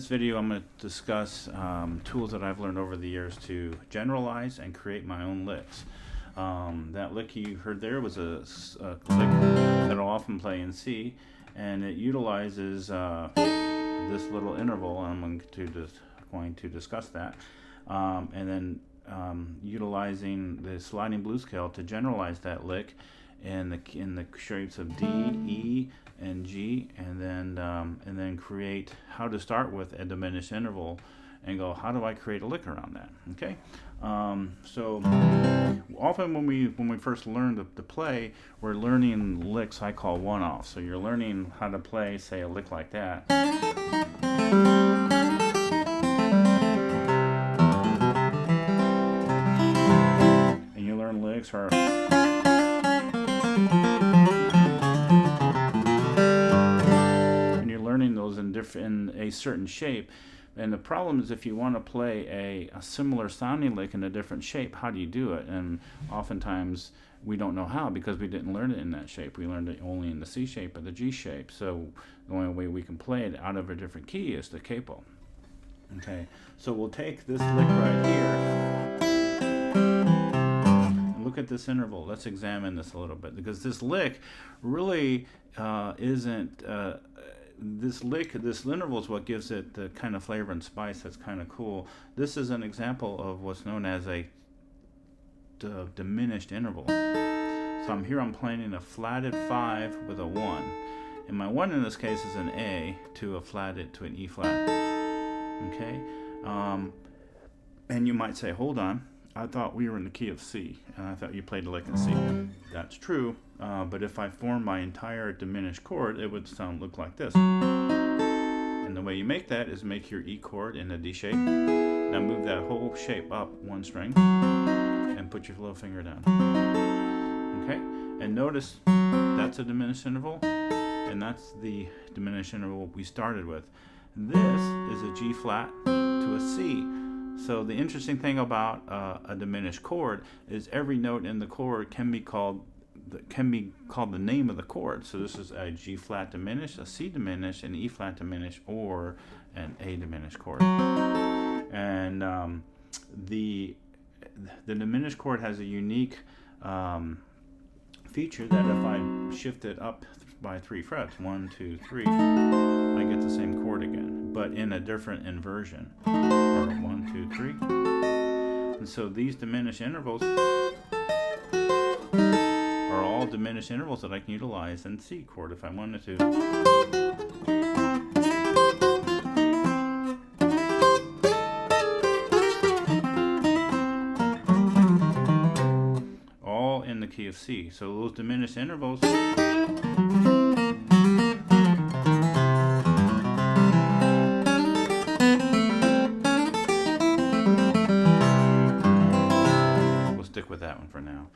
this video, I'm going to discuss tools that I've learned over the years to generalize and create my own licks. That lick you heard there was a lick that I'll often play in C, and it utilizes this little interval. I'm going to discuss that, and then utilizing the sliding blues scale to generalize that lick in the shapes of D, E, and G, and then create how to start with a diminished interval, and go, how do I create a lick around that? Okay, so often when we first learn to play, we're learning licks I call one-offs. So you're learning how to play, say, a lick like that. And you learn licks or in a certain shape. And the problem is, if you want to play a similar sounding lick in a different shape, how do you do it? And oftentimes we don't know how, because we didn't learn it in that shape. We learned it only in the C shape or the G shape. So the only way we can play it out of a different key is the capo. Okay, so we'll take this lick right here and look at this interval. Let's examine this a little bit, because this lick really isn't this interval is what gives it the kind of flavor and spice that's kind of cool. This is an example of what's known as a diminished interval. So I'm playing a flatted 5 with a 1, and my 1 in this case is an A to a flatted to an E flat. Okay, and you might say, hold on, I thought we were in the key of C, and I thought you played a lick in C. That's true, but if I form my entire diminished chord, it would look like this. And the way you make that is make your E chord in a D shape. Now move that whole shape up one string, and put your little finger down. Okay, and notice that's a diminished interval, and that's the diminished interval we started with. This is a G flat to a C. So the interesting thing about a diminished chord is every note in the chord can be called the name of the chord. So this is a G flat diminished, a C diminished, an E flat diminished, or an A diminished chord. And the diminished chord has a unique feature that if I shift it up by 3 frets, 1, 2, 3, I get the same chord again, but in a different inversion. Or 1, 2, 3. And so these diminished intervals are all diminished intervals that I can utilize in C chord if I wanted to. All in the key of C. So those diminished intervals with that one for now,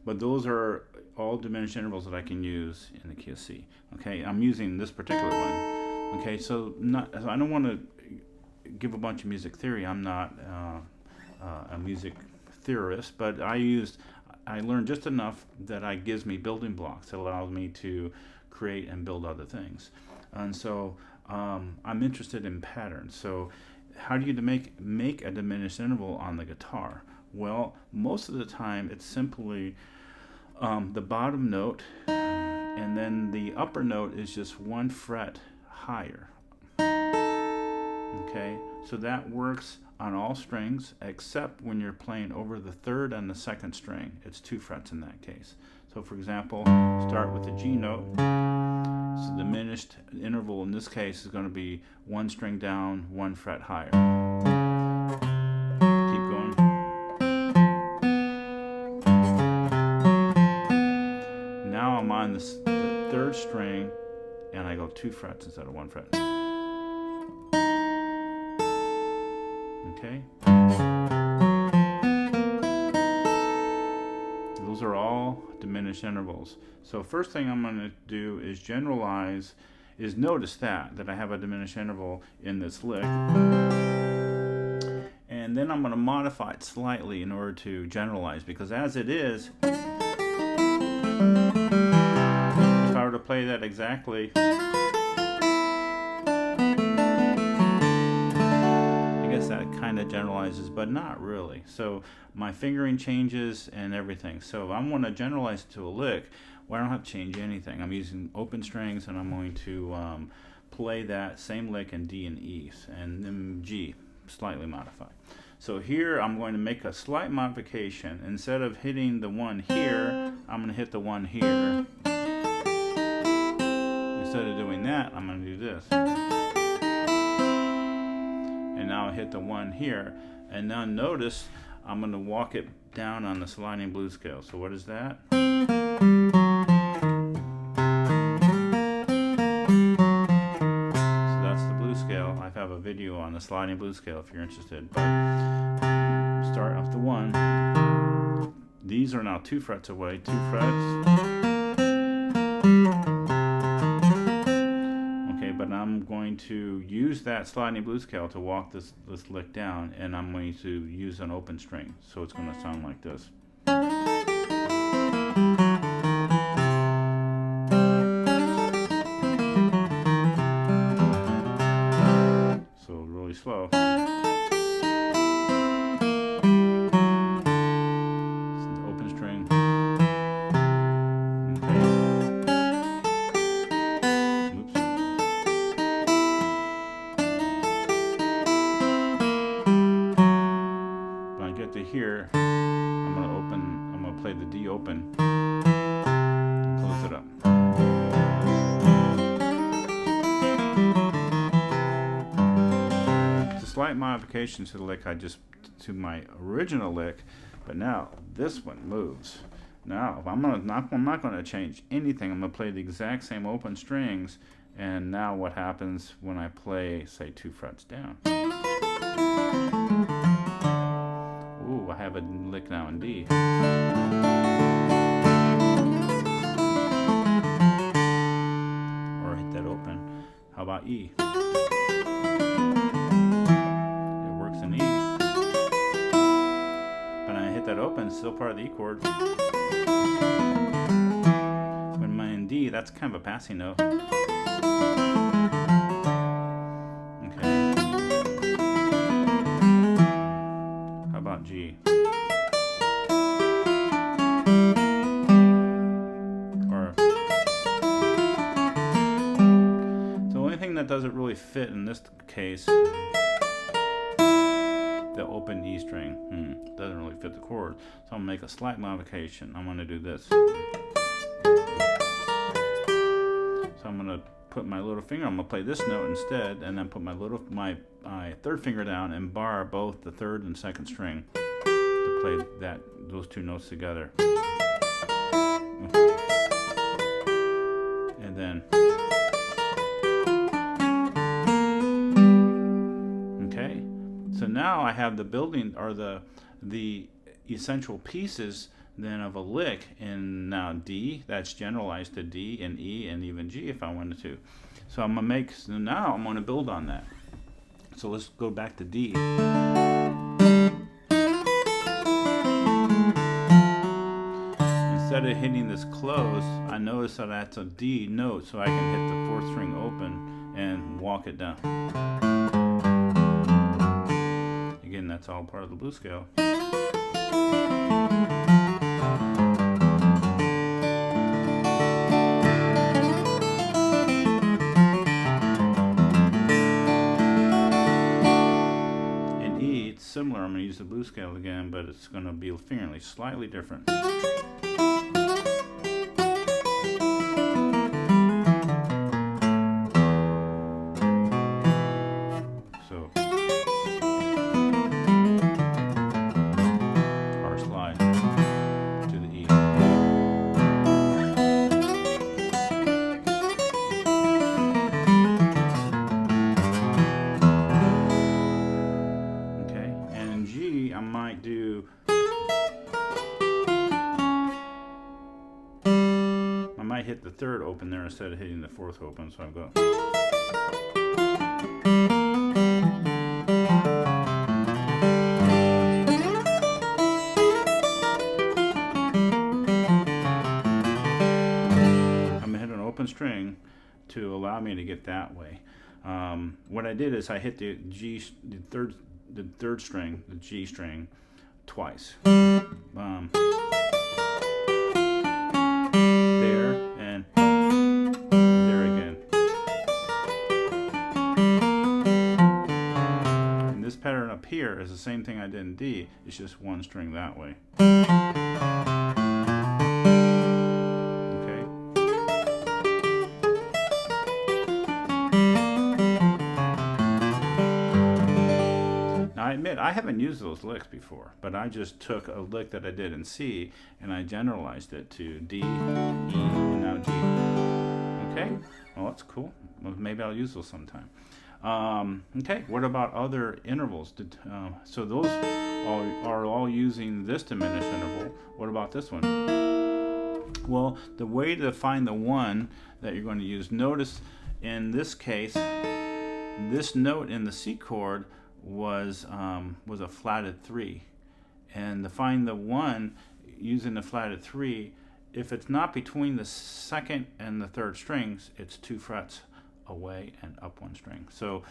but those are all diminished intervals that I can use in the key of C. Okay, I'm using this particular one. Okay, so I don't want to give a bunch of music theory. I'm not a music theorist, but I learned just enough that gives me building blocks that allows me to create and build other things. And so I'm interested in patterns. So how do you make a diminished interval on the guitar? Well, most of the time it's simply the bottom note, and then the upper note is just 1 fret higher. Okay, so that works on all strings except when you're playing over the 3rd and the 2nd string. It's 2 frets in that case. So for example, start with the G note. So the diminished interval in this case is going to be 1 string down, 1 fret higher. Now I'm on the 3rd string, and I go 2 frets instead of 1 fret. Okay? Those are all diminished intervals. So first thing I'm going to do is generalize, is notice that I have a diminished interval in this lick. And then I'm going to modify it slightly in order to generalize, because as it is, if I were to play that exactly, kind of generalizes, but not really. So my fingering changes and everything. So if I want to generalize to a lick, well, I don't have to change anything. I'm using open strings, and I'm going to play that same lick in D and E, and then G, slightly modified. So here I'm going to make a slight modification. Instead of hitting the one here, I'm going to hit the one here. Instead of doing that, I'm going to do this. And now I hit the one here. And now notice I'm going to walk it down on the sliding blues scale. So what is that? So that's the blues scale. I have a video on the sliding blues scale if you're interested. But start off the one. These are now 2 frets away, 2 frets. Okay, but I'm going to use that sliding blues scale to walk this lick down, and I'm going to use an open string. So it's going to sound like this. So really slow. Here, I'm going to play the D open, and close it up. It's a slight modification to the lick to my original lick, but now this one moves. Now, I'm not going to change anything. I'm going to play the exact same open strings, and now what happens when I play, say, 2 frets down? Ooh, I have a lick now in D. Or hit that open. How about E? It works in E. When I hit that open, it's still part of the E chord. When I'm in D, that's kind of a passing note. G. Or the only thing that doesn't really fit in this case, the open E string, doesn't really fit the chord. So I'm going to make a slight modification. I'm going to do this. So I'm going to put my little finger, I'm going to play this note instead, and then put my third finger down and bar both the third and second string to play those 2 notes together. And then, okay, so now I have the building, or the essential pieces then of a lick in now D. That's generalized to D and E and even G if I wanted to. So I'm going to now I'm going to build on that. So let's go back to D. Instead of hitting this close, I notice that that's a D note, so I can hit the 4th string open and walk it down. Again, that's all part of the blues scale. Similar, I'm going to use the blues scale again, but it's going to be fingerly slightly different. So, R slide to the E. I might do, I might hit the 3rd open there instead of hitting the 4th open, so I'll go. I'm going to hit an open string to allow me to get that way. What I did is I hit the the third string, the G string, twice. There and there again. And this pattern up here is the same thing I did in D. It's just one string that way. I admit I haven't used those licks before, but I just took a lick that I did in C and I generalized it to D, E, and now G. Okay, well that's cool. Well, maybe I'll use those sometime. Okay, what about other intervals? So those are all using this diminished interval. What about this one? Well, the way to find the one that you're going to use, notice in this case, this note in the C chord was a flatted 3, and to find the one using the flatted 3, if it's not between the second and the third strings, it's 2 frets away and up 1 string. So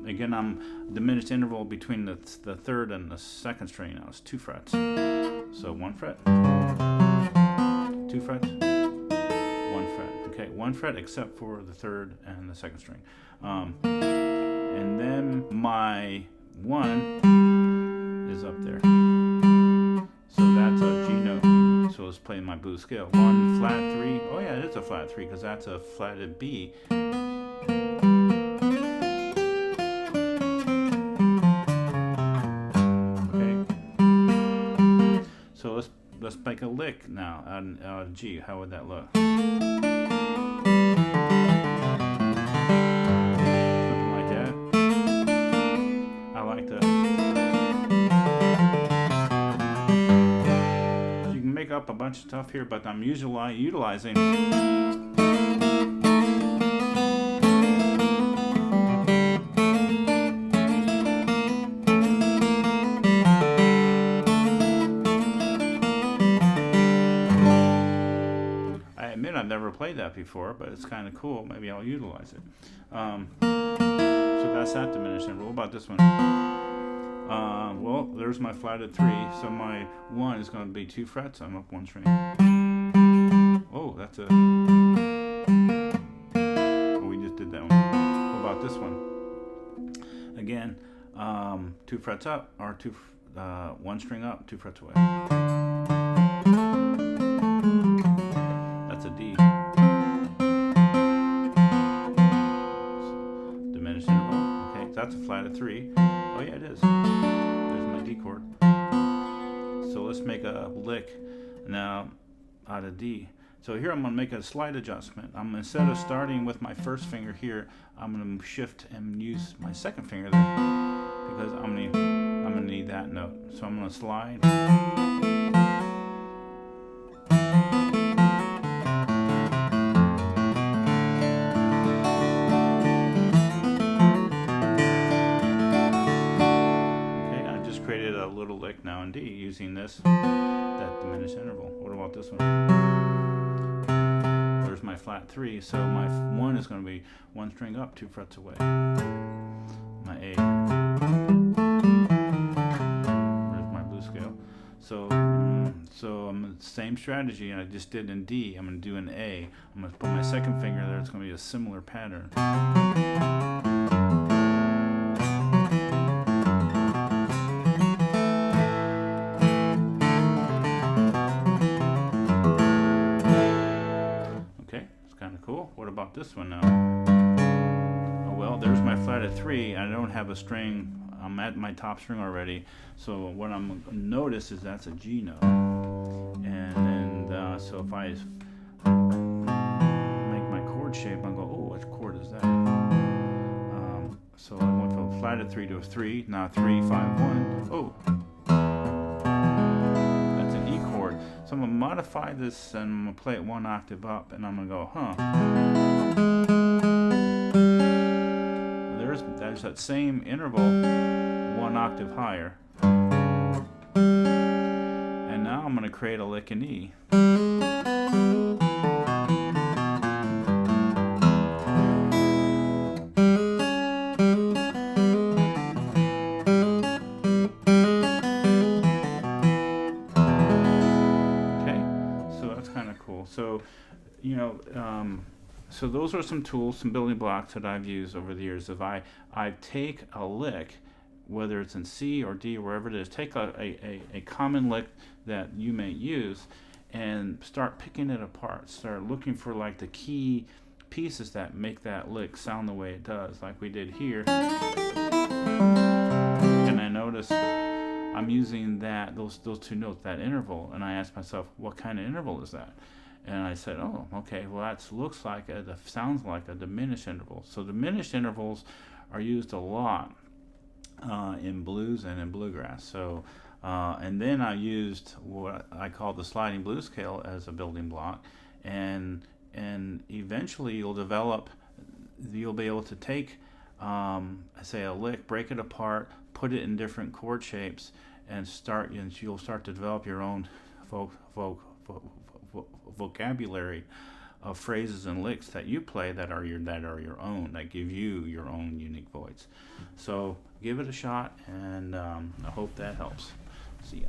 again, I'm diminished interval between the third and the second string now is 2 frets. So 1 fret, 2 frets, 1 fret. Okay, 1 fret except for the third and the second string. And then my 1 is up there. So that's a G note. So let's play my blues scale. 1 flat 3. Oh yeah, it is a flat 3 because that's a flatted B. Okay. So let's make a lick now out of G. How would that look? Up a bunch of stuff here, but I'm utilizing I admit I've never played that before, but it's kind of cool. Maybe I'll utilize it. So that's that diminished interval. What about this one? Well, there's my flatted 3, so my 1 is going to be 2 frets. I'm up 1 string. Oh, that's a... Oh, we just did that one. What about this one? Again, 2 frets up, or 1 string up, 2 frets away. That's a D. Diminished interval. Okay, that's a flatted 3. Oh yeah, it is. There's my D chord. So let's make a lick now out of D. So here I'm going to make a slight adjustment. Instead of starting with my first finger here, I'm going to shift and use my second finger there because I'm going to need that note. So I'm going to slide. Created a little lick now in D using that diminished interval. What about this one? There's my flat 3, so my 1 is going to be 1 string up, 2 frets away. My A. There's my blues scale. So same strategy I just did in D. I'm going to do an A. I'm going to put my second finger there. It's going to be a similar pattern. What about this one now? Oh well, there's my flatted 3. I don't have a string. I'm at my top string already. So what I'm going to notice is that's a G note. And then, so if I make my chord shape, I'll go, oh, which chord is that? So I went from a flatted 3 to a 3. Now 3, 5, 1. Oh. So I'm going to modify this and I'm going to play it 1 octave up and I'm going to go, There's that same interval 1 octave higher. And now I'm going to create a lick in E. So those are some tools, some building blocks that I've used over the years. If I take a lick, whether it's in C or D or wherever it is, take a common lick that you may use and start picking it apart. Start looking for like the key pieces that make that lick sound the way it does, like we did here. And I notice I'm using those two notes, that interval, and I asked myself, what kind of interval is that? And I said, oh, okay, well that looks like sounds like a diminished interval. So diminished intervals are used a lot in blues and in bluegrass. So, and then I used what I call the sliding blues scale as a building block, and eventually you'll be able to take, say, a lick, break it apart, put it in different chord shapes, and you'll start to develop your own vocabulary of phrases and licks that you play that are your own, that give you your own unique voice. So give it a shot, and I hope that helps. See ya.